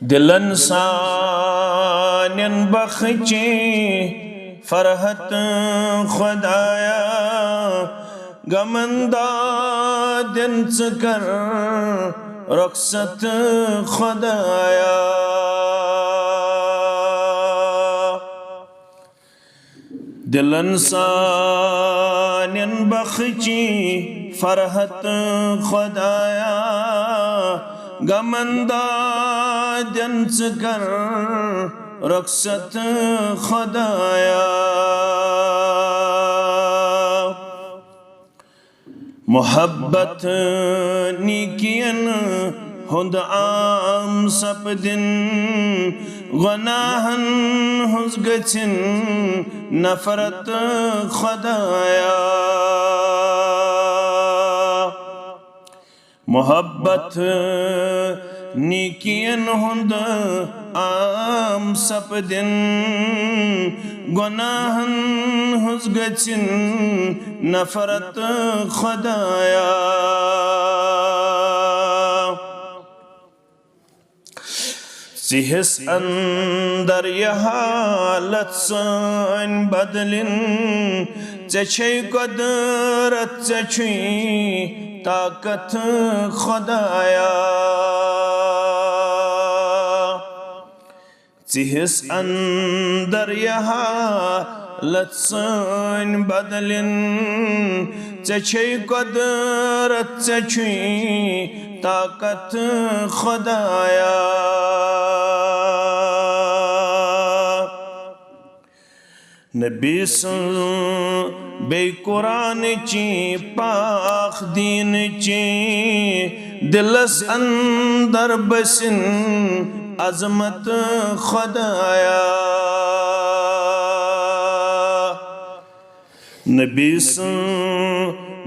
दिलन सान्यन बख्ची फरहत खुदाया गमंदा दिन कर रखसत खुदाया दिलन सान्यन बख्ची फरहत खुदाया गमंदा दिन कर रखसत खुदाया मोहब्बत निकियन हुद आम सपदिन गुनाहन हुज गचिन नफरत खुदाया मोहब्बत निकियन हुद आम सपदिन गुनाहन हुज गचिन नफरत खुदाया सिहस अंदर यह हालत सन बदलिन चछे कदरत चछी ताकत खुदाया सिहस अंदर यह हालत सन बदलिन चछे कदरत चछी ताकत खुदाया नबी बे कुरान ची पाख दीन ची दिलस अंदर बसिन अजमत खुदाया नबी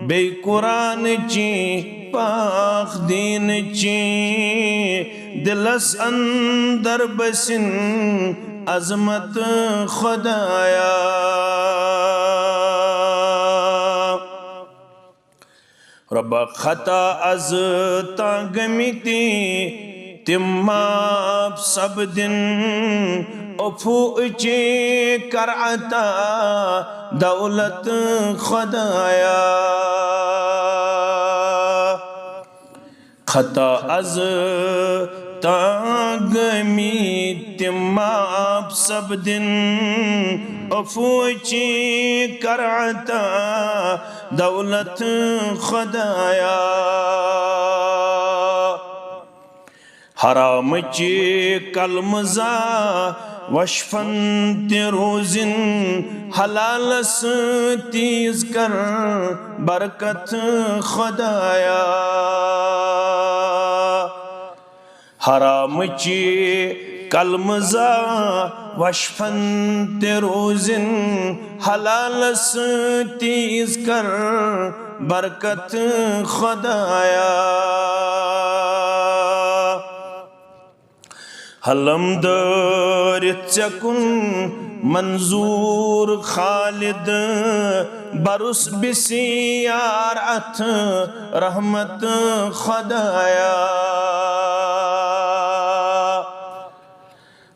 बे कुरान ची पाख दीन ची दिलस अंदर बसिन अजमत खुदाया रब खता अज तागमिती तिम्माब सब दिन उफू चे करअता दौलत खुदाया खता अज तागमी तिम्माब सब दिन अफूची करअता दौलत खुदाया हराम ची कलमजा वशफन रोजिन हलालस तीज कर बरकत खुदाया हराम ची कलमजा वशफन रोजिन हलालस तीज कर बरकत खुदाया हलम दर चकुन मंजूर खालिद बरुस बिसियार अथ रहमत खुदाया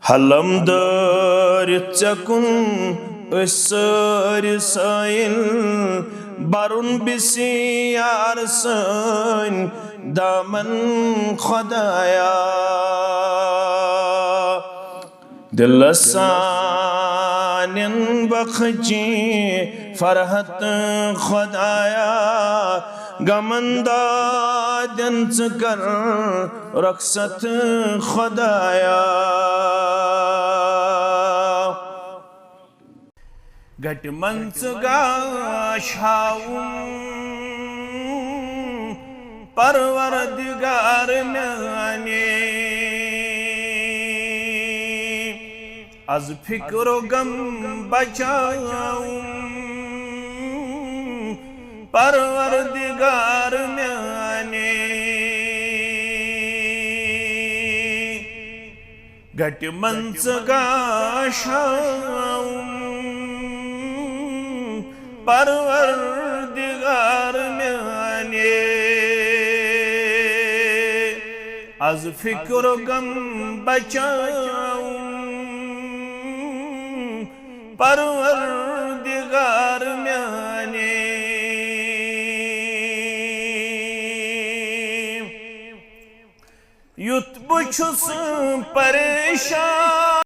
हलम दर चकुन असर साइल बरुन बिसियार सन दामन खुदाया दिलसानिन बख्ची फरहत खुदाया गमंदा दिन कर रखसत खुदाया घट मंच गाशाऊं परवरदिगार म्याने आज फिक्रो गम बचाऊं परवरदिगार म्याने घट मंच गाशाऊं परवरदिगार म्याने az fikr gam बचाऊं परवरदिगार म्याने युत बुछुस परेशान